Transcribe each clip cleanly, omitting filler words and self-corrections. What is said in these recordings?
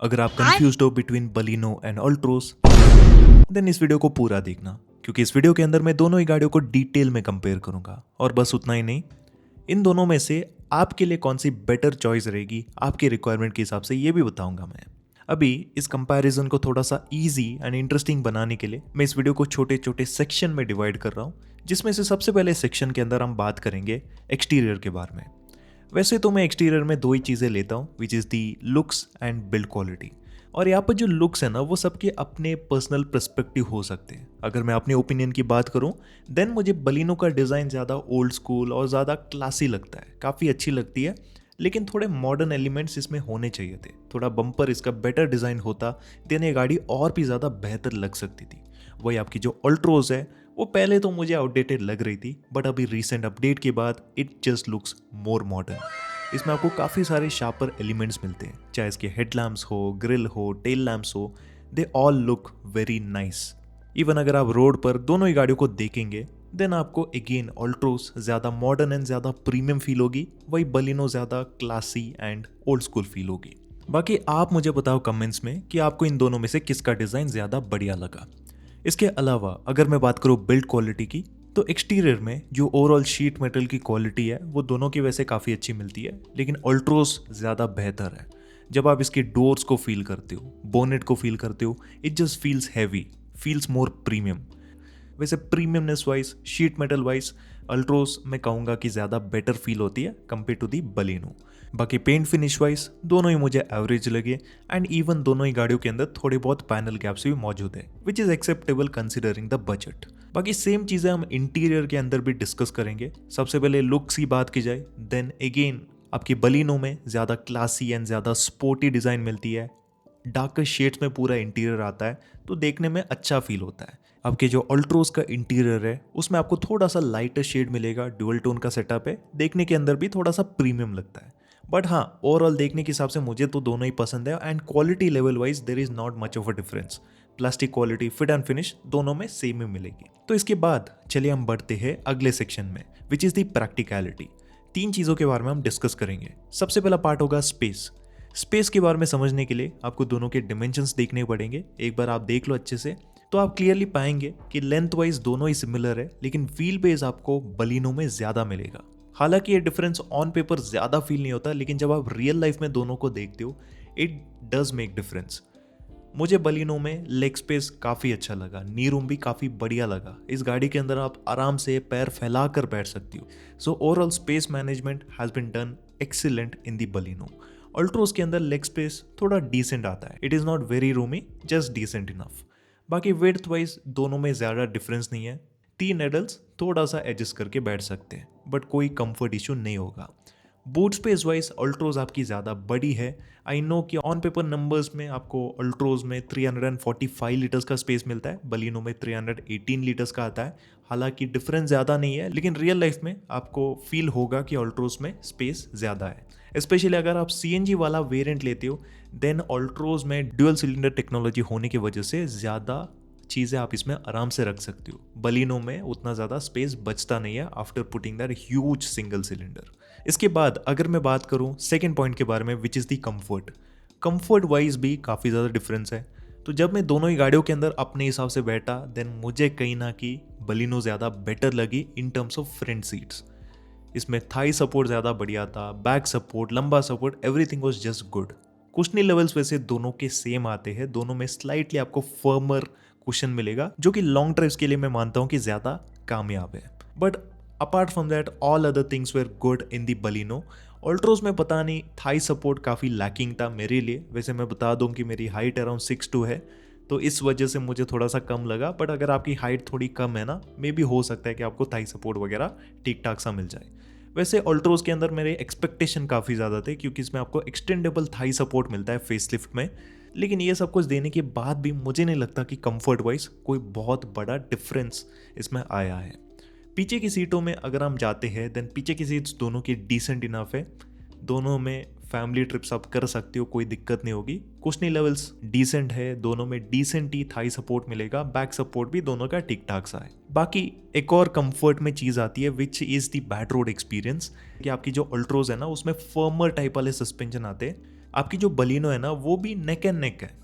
अगर आप कंफ्यूज्ड हो between Baleno and Altroz then इस वीडियो को पूरा देखना, क्योंकि इस वीडियो के अंदर मैं दोनों ही गाड़ियों को डिटेल में कंपेयर करूंगा। और बस उतना ही नहीं, इन दोनों में से आपके लिए कौन सी बेटर चॉइस रहेगी आपके रिक्वायरमेंट के हिसाब से ये भी बताऊंगा मैं। अभी इस कंपैरिजन को थोड़ा सा इजी एंड इंटरेस्टिंग बनाने के लिए मैं इस वीडियो को छोटे छोटे सेक्शन में डिवाइड कर रहा हूँ, जिसमें से सबसे पहले सेक्शन के अंदर हम बात करेंगे एक्सटीरियर के बारे में। वैसे तो मैं एक्सटीरियर में दो ही चीज़ें लेता हूँ, which is the looks and build quality. और यहाँ पर जो लुक्स है ना, वो सबके अपने पर्सनल पर्सपेक्टिव हो सकते हैं। अगर मैं अपने ओपिनियन की बात करूँ देन मुझे बलिनो का डिज़ाइन ज़्यादा ओल्ड स्कूल और ज़्यादा क्लासी लगता है, काफ़ी अच्छी लगती है। लेकिन थोड़े मॉडर्न एलिमेंट्स इसमें होने चाहिए थे, थोड़ा बम्पर इसका बेटर डिज़ाइन होता देन ये गाड़ी और भी ज़्यादा बेहतर लग सकती थी। वही आपकी जो अल्ट्रोज है वो पहले तो मुझे आउटडेटेड लग रही थी, बट अभी रीसेंट अपडेट के बाद it just looks more modern. इसमें आपको काफ़ी सारे शार्पर एलिमेंट्स मिलते हैं, चाहे इसके हेडलैम्प्स हो, ग्रिल हो, टेल लैम्प्स हो, they all look very nice. Even अगर आप रोड पर दोनों ही गाड़ियों को देखेंगे देन आपको अगेन अल्ट्रोस ज़्यादा मॉडर्न एंड ज़्यादा प्रीमियम फील होगी, वही बलिनो ज़्यादा classy and old school feel होगी। बाकी आप मुझे बताओ कमेंट्स में कि आपको इन दोनों में से किसका डिज़ाइन ज़्यादा बढ़िया लगा। इसके अलावा अगर मैं बात करूँ बिल्ड क्वालिटी की, तो एक्सटीरियर में जो ओवरऑल शीट मेटल की क्वालिटी है वो दोनों की वैसे काफ़ी अच्छी मिलती है, लेकिन अल्ट्रोस ज़्यादा बेहतर है। जब आप इसके डोर्स को फील करते हो, बोनेट को फील करते हो, it just feels heavy, feels more premium. वैसे premiumness wise, sheet metal wise Altroz मैं कहूँगा कि ज़्यादा बेटर फील होती है कंपेयर टू दी बलिनो। बाकी पेंट फिनिश वाइज दोनों ही मुझे एवरेज लगे, एंड इवन दोनों ही गाड़ियों के अंदर थोड़े बहुत पैनल गैप्स भी मौजूद है, which is acceptable considering the budget. बाकी सेम चीज़ें हम इंटीरियर के अंदर भी डिस्कस करेंगे। सबसे पहले लुक्स की बात की जाए देन अगेन आपकी बलिनो में ज़्यादा क्लासी एंड ज़्यादा स्पोर्टी डिज़ाइन मिलती है, डार्कर शेड्स में पूरा इंटीरियर आता है तो देखने में अच्छा फील होता है। आपके जो अल्ट्रोज का इंटीरियर है उसमें आपको थोड़ा सा लाइटर शेड मिलेगा, ड्यूअल टोन का सेटअप है, देखने के अंदर भी थोड़ा सा प्रीमियम लगता है। बट हाँ, ओवरऑल देखने के हिसाब से मुझे तो दोनों ही पसंद है, and quality level wise there is not much of a difference. Plastic quality, fit and finish दोनों में सेम ही मिलेगी। तो इसके बाद चलिए हम बढ़ते हैं अगले सेक्शन में, विच इज़ दी प्रैक्टिकलिटी। तीन चीज़ों के बारे में हम डिस्कस करेंगे। सबसे पहला पार्ट होगा स्पेस। स्पेस के बारे में समझने के लिए आपको दोनों के डिमेंशंस देखने पड़ेंगे। एक बार आप देख लो अच्छे से तो आप क्लियरली पाएंगे कि लेंथ वाइज दोनों ही सिमिलर है, लेकिन व्हील बेस आपको बलिनो में ज़्यादा मिलेगा। हालांकि ये डिफरेंस ऑन पेपर ज़्यादा फील नहीं होता, लेकिन जब आप रियल लाइफ में दोनों को देखते हो इट डज मेक डिफरेंस। मुझे बलिनो में लेग स्पेस काफ़ी अच्छा लगा, नी रूम भी काफ़ी बढ़िया लगा। इस गाड़ी के अंदर आप आराम से पैर फैला कर बैठ सकती हो। So overall space management has been done excellent in the Baleno. Altroz के अंदर लेग स्पेस थोड़ा डिसेंट आता है, it is not very roomy, just decent enough. बाकी विड्थ वाइज दोनों में ज़्यादा डिफरेंस नहीं है, तीन एडल्ट्स थोड़ा सा एडजस्ट करके बैठ सकते हैं, बट कोई कंफर्ट इशू नहीं होगा। बूट स्पेस वाइज अल्ट्रोज आपकी ज़्यादा बड़ी है। आई नो कि ऑन पेपर नंबर्स में आपको अल्ट्रोज में 345 लीटर्स का स्पेस मिलता है, बलिनो में 318 लीटर्स का आता है। हालांकि डिफरेंस ज़्यादा नहीं है, लेकिन रियल लाइफ में आपको फील होगा कि अल्ट्रोज में स्पेस ज़्यादा है। स्पेशली अगर आप सीएनजी वाला वेरिएंट लेते हो देन अल्ट्रोज में ड्यूअल सिलेंडर टेक्नोलॉजी होने की वजह से ज़्यादा चीज़ें आप इसमें आराम से रख सकते हो। बलिनो में उतना ज़्यादा स्पेस बचता नहीं है after putting that huge single cylinder. इसके बाद अगर मैं बात करूं सेकंड पॉइंट के बारे में, which is the comfort. Comfort wise भी काफ़ी ज़्यादा डिफरेंस है। तो जब मैं दोनों ही गाड़ियों के अंदर अपने हिसाब से बैठा देन मुझे कहीं ना कि बलिनो ज़्यादा बेटर लगी in terms of front seats. इसमें थाई सपोर्ट ज़्यादा बढ़िया था, बैक सपोर्ट, लंबा support, everything was just good. कुशनी levels वैसे दोनों के सेम आते हैं, दोनों में स्लाइटली आपको फर्मर कुशन मिलेगा, जो कि लॉन्ग ड्राइव्स के लिए मैं मानता हूँ कि ज़्यादा कामयाब है। But apart from that all other things were good in the Baleno. Altroz में पता नहीं थाई सपोर्ट काफ़ी लैकिंग था मेरे लिए। वैसे मैं बता दूं कि मेरी हाइट अराउंड 6'2" है, तो इस वजह से मुझे थोड़ा सा कम लगा। बट अगर आपकी हाइट थोड़ी कम है ना, मे भी हो सकता है कि आपको थाई सपोर्ट वगैरह ठीक ठाक सा मिल जाए। वैसे अल्ट्रोज के अंदर मेरे एक्सपेक्टेशन काफ़ी ज़्यादा थे, क्योंकि इसमें आपको एक्सटेंडेबल थाई सपोर्ट मिलता है फेसलिफ्ट में। लेकिन ये सब कुछ देने के बाद भी मुझे नहीं लगता कि कंफर्ट वाइज कोई बहुत बड़ा डिफरेंस इसमें आया है। पीछे की सीटों में अगर हम जाते हैं देन पीछे की सीट्स दोनों की डिसेंट इनफ है, दोनों में फैमिली ट्रिप्स आप कर सकते हो, कोई दिक्कत नहीं होगी। कुशनी लेवल्स डिसेंट है, दोनों में डिसेंट ही थाई सपोर्ट मिलेगा, बैक सपोर्ट भी दोनों का ठीक ठाक सा है। बाकी एक और कंफर्ट में चीज़ आती है which is the bad road experience, कि आपकी जो अल्ट्रोज है ना उसमें फर्मर टाइप वाले सस्पेंशन आते हैं, आपकी जो बलिनो है ना वो भी नेक एंड नेक है।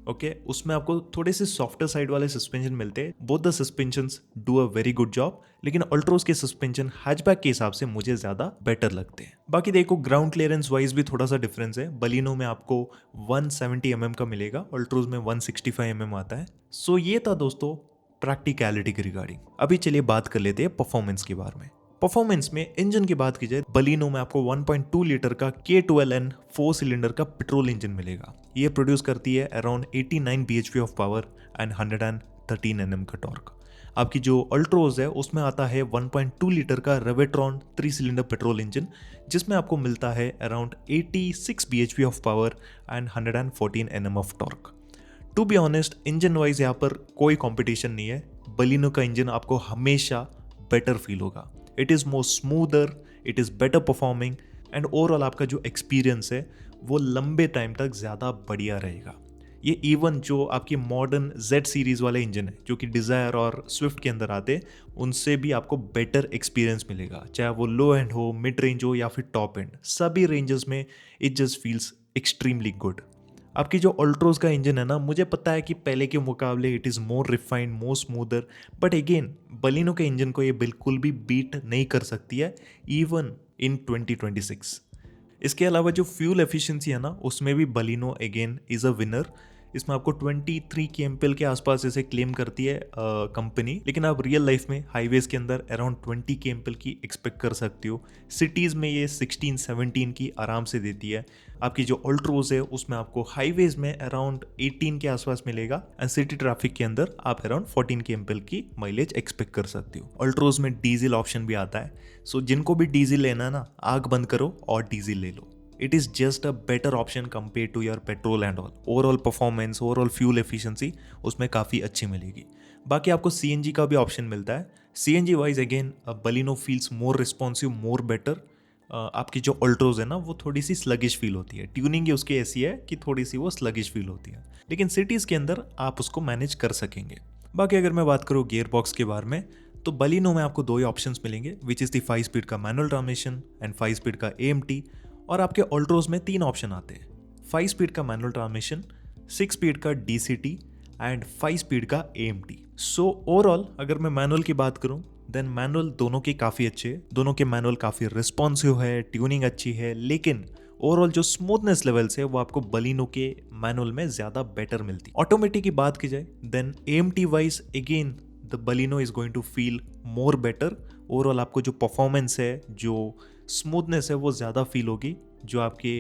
ओके उसमें आपको थोड़े से सॉफ्टर साइड वाले सस्पेंशन मिलते हैं। Both the suspensions do a very good job, लेकिन अल्ट्रोज के सस्पेंशन हैचबैक के हिसाब से मुझे ज्यादा बेटर लगते हैं। बाकी देखो ग्राउंड क्लियरेंस वाइज भी थोड़ा सा डिफरेंस है। बलिनो में आपको 170 mm का मिलेगा, अल्ट्रोज में 165 mm आता है। सो ये था दोस्तों प्रैक्टिकलिटी के रिगार्डिंग। अभी चलिए बात कर लेते हैं परफॉर्मेंस के बारे में। परफॉर्मेंस में इंजन की बात की जाए, बलिनो में आपको 1.2 लीटर का K12N 4 सिलेंडर का पेट्रोल इंजन मिलेगा। ये प्रोड्यूस करती है around 89 bhp of power and 113 Nm का टॉर्क। आपकी जो अल्ट्रोज है उसमें आता है 1.2 लीटर का रेवेट्रॉन 3 सिलेंडर पेट्रोल इंजन, जिसमें आपको मिलता है around 86 bhp of power and 114 Nm of torque. To be honest engine wise यहाँ पर कोई कंपटीशन नहीं है। बलिनो का इंजन आपको हमेशा बेटर फील होगा। It is more smoother, it is better performing and overall आपका जो एक्सपीरियंस है वो लंबे टाइम तक ज़्यादा बढ़िया रहेगा। ये इवन जो आपकी मॉडर्न Z सीरीज़ वाले इंजन है जो कि डिज़ायर और स्विफ्ट के अंदर आते, उनसे भी आपको बेटर एक्सपीरियंस मिलेगा। चाहे वो लो एंड हो, मिड रेंज हो या फिर टॉप एंड, सभी रेंजेस में it just feels extremely good. आपकी जो अल्ट्रोज का इंजन है ना, मुझे पता है कि पहले के मुकाबले it is more refined, more smoother, but again Baleno के इंजन को ये बिल्कुल भी बीट नहीं कर सकती है इवन इन 2026। इसके अलावा जो फ्यूल एफिशिएंसी है ना, उसमें भी Baleno again is a winner. इसमें आपको 23 kmpl के आसपास ऐसे क्लेम करती है कंपनी, लेकिन आप रियल लाइफ में हाईवेज के अंदर अराउंड 20 kmpl की एक्सपेक्ट कर सकती हो। सिटीज़ में ये 16-17 की आराम से देती है। आपकी जो अल्ट्रोज है उसमें आपको हाईवेज में अराउंड 18 के आसपास मिलेगा एंड सिटी ट्रैफिक के अंदर आप अराउंड 14 kmpl की माइलेज एक्सपेक्ट कर सकती हो। अल्ट्रोज में डीजल ऑप्शन भी आता है, सो जिनको भी डीजल लेना ना, आग बंद करो और डीजल ले लो। It is just a better option compare to your petrol and all. Overall performance, overall fuel efficiency उसमें काफ़ी अच्छी मिलेगी। बाकी आपको CNG का भी ऑप्शन मिलता है। CNG wise again Baleno feels more responsive, more better. आपकी जो अल्ट्रोज है ना वो थोड़ी सी स्लगिश फील होती है। ट्यूनिंग ही उसकी ऐसी है कि थोड़ी सी वो स्लगिश फील होती है, लेकिन सिटीज़ के अंदर आप उसको मैनेज कर सकेंगे। बाकी अगर मैं बात करूँ गियर बॉक्स के बारे में, तो बलिनो में आपको दो ही ऑप्शंस मिलेंगे, विच इज़ द 5 स्पीड का मैनुअल ट्रांसमिशन एंड 5 स्पीड का AMT। और आपके अल्ट्रोज में 3 ऑप्शन आते हैं, 5 स्पीड का मैनुअल ट्रांसमिशन, 6 स्पीड का DCT एंड 5 स्पीड का AMT। सो ओवरऑल अगर मैं मैनुअल की बात करूं, देन मैनुअल दोनों के काफ़ी अच्छे हैं। दोनों के मैनुअल काफ़ी रिस्पॉन्सिव है, ट्यूनिंग अच्छी है, लेकिन ओवरऑल जो स्मूथनेस लेवल्स है वो आपको बलिनो के मैनुअल में ज़्यादा बेटर मिलती है। ऑटोमेटिक की बात की जाए, then AMT wise again the Baleno is going to feel more better. Overall आपको जो परफॉर्मेंस है, जो स्मूथनेस है वो ज़्यादा फील होगी। जो आपके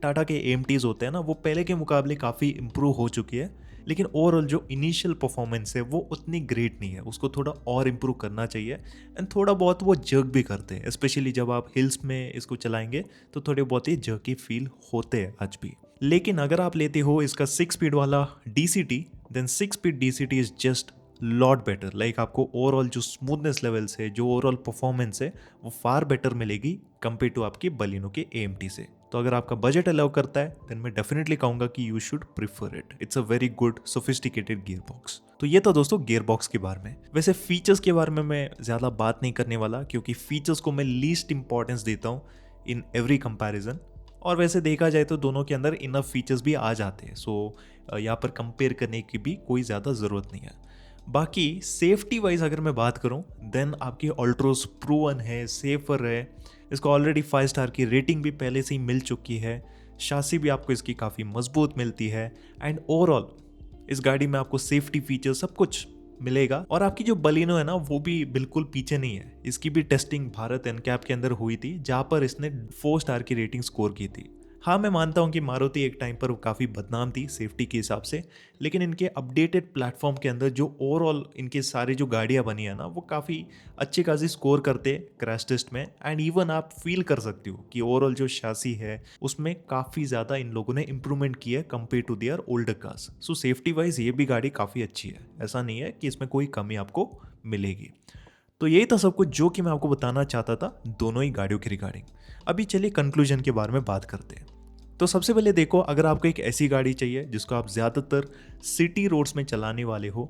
टाटा के AMTs होते हैं ना, वो पहले के मुकाबले काफ़ी इम्प्रूव हो चुकी है, लेकिन ओवरऑल जो इनिशियल परफॉर्मेंस है वो उतनी ग्रेट नहीं है। उसको थोड़ा और इम्प्रूव करना चाहिए एंड थोड़ा बहुत वो जर्क भी करते हैं, स्पेशली जब आप हिल्स में इसको चलाएंगे तो थोड़े बहुत ही जर्की फील होते हैं आज भी। लेकिन अगर आप लेते हो इसका 6 स्पीड वाला DCT, then 6 speed DCT is just lot better. Like आपको ओवरऑल जो स्मूथनेस लेवल्स है, जो ओवरऑल परफॉर्मेंस है, वो फार बेटर मिलेगी कंपेयर टू आपकी बलिनो के AMT से। तो अगर आपका बजट अलाउ करता है, देन मैं डेफिनेटली कहूंगा कि you should prefer it. It's a very good sophisticated gear box. तो ये था दोस्तों गियर बॉक्स के बारे में। वैसे फीचर्स के बारे में मैं ज़्यादा बात नहीं करने वाला, क्योंकि फीचर्स को मैं लीस्ट इंपॉर्टेंस देता हूँ इन एवरी कंपैरिजन। और वैसे देखा जाए तो दोनों के अंदर इनफ फीचर्स भी आ जाते हैं, सो यहाँ पर कंपेयर करने की भी कोई ज़्यादा ज़रूरत नहीं है। बाकी सेफ्टी वाइज अगर मैं बात करूं, देन आपकी अल्ट्रोज प्रूवन है, सेफर है। इसको ऑलरेडी 5 स्टार की रेटिंग भी पहले से ही मिल चुकी है। शासी भी आपको इसकी काफ़ी मजबूत मिलती है एंड ओवरऑल इस गाड़ी में आपको सेफ्टी फीचर सब कुछ मिलेगा। और आपकी जो बलिनो है ना वो भी बिल्कुल पीछे नहीं है। इसकी भी टेस्टिंग भारत एनकैप के अंदर हुई थी, जहाँ पर इसने 4 स्टार की रेटिंग स्कोर की थी। हाँ, मैं मानता हूँ कि मारुति एक टाइम पर काफ़ी बदनाम थी सेफ्टी के हिसाब से, लेकिन इनके अपडेटेड प्लेटफॉर्म के अंदर जो ओवरऑल इनके सारी जो गाड़ियाँ बनी है ना, वो काफ़ी अच्छी खासी स्कोर करते हैं क्रैश टेस्ट में। एंड इवन आप फील कर सकते हो कि ओवरऑल जो शासी है उसमें काफ़ी ज़्यादा इन लोगों ने इंप्रूवमेंट किया है compare to their older cars. So safety wise ये भी गाड़ी काफ़ी अच्छी है, ऐसा नहीं है कि इसमें कोई कमी आपको मिलेगी। तो यही था सब कुछ जो कि मैं आपको बताना चाहता था दोनों ही गाड़ियों के रिगार्डिंग। अभी चलिए कंक्लूजन के बारे में बात करते हैं। तो सबसे पहले देखो, अगर आपको एक ऐसी गाड़ी चाहिए जिसको आप ज़्यादातर सिटी रोड्स में चलाने वाले हो,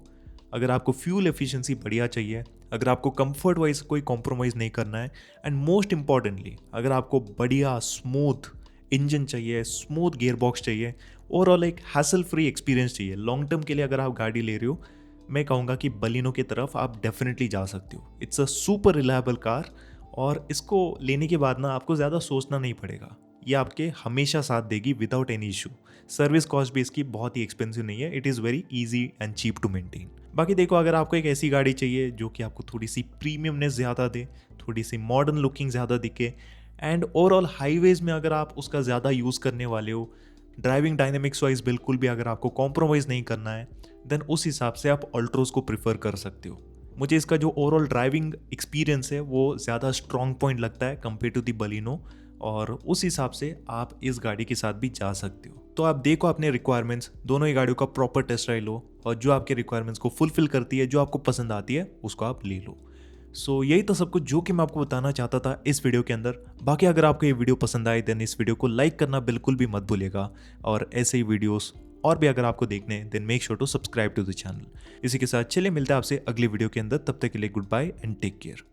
अगर आपको फ्यूल एफिशिएंसी बढ़िया चाहिए, अगर आपको कंफर्ट वाइज कोई कॉम्प्रोमाइज़ नहीं करना है, एंड मोस्ट इंपॉर्टेंटली अगर आपको बढ़िया स्मूथ इंजन चाहिए, स्मूथ गियर बॉक्स चाहिए, ओवरऑल एक हैसल फ्री एक्सपीरियंस चाहिए। लॉन्ग टर्म के लिए अगर आप गाड़ी ले रहे हो, मैं कहूँगा कि बलिनो की तरफ आप डेफिनेटली जा सकते हो। It's a super reliable car और इसको लेने के बाद ना आपको ज़्यादा सोचना नहीं पड़ेगा। ये आपके हमेशा साथ देगी without any issue. Service cost भी इसकी बहुत ही एक्सपेंसिव नहीं है। It is very easy and cheap to maintain. बाकी देखो, अगर आपको एक ऐसी गाड़ी चाहिए जो कि आपको थोड़ी सी प्रीमियमनेस ज़्यादा दे, थोड़ी सी मॉडर्न लुकिंग ज़्यादा दिखे, एंड ओवरऑल हाईवेज में अगर आप उसका ज़्यादा यूज़ करने वाले हो, ड्राइविंग डायनेमिक्स वाइज बिल्कुल भी अगर आपको कॉम्प्रोमाइज़ नहीं करना है, देन उस हिसाब से आप अल्ट्रोज को प्रिफर कर सकते हो। मुझे इसका जो ओवरऑल ड्राइविंग एक्सपीरियंस है वो ज़्यादा स्ट्रॉन्ग पॉइंट लगता है कंपेयर टू दी बलिनो, और उस हिसाब से आप इस गाड़ी के साथ भी जा सकते हो। तो आप देखो अपने रिक्वायरमेंट्स, दोनों ही गाड़ियों का प्रॉपर टेस्ट ड्राइव लो और जो आपके रिक्वायरमेंट्स को फुलफिल करती है, जो आपको पसंद आती है, उसको आप ले लो। सो यही तो सब कुछ जो कि मैं आपको बताना चाहता था इस वीडियो के अंदर। बाकी अगर आपको ये वीडियो पसंद आए देन इस वीडियो को लाइक करना बिल्कुल भी मत भूलिएगा, और ऐसे ही वीडियोस और भी अगर आपको देखने हैं then make sure to subscribe to the channel. इसी के साथ चलिए मिलते हैं आपसे अगली वीडियो के अंदर। तब तक के लिए good bye and take care.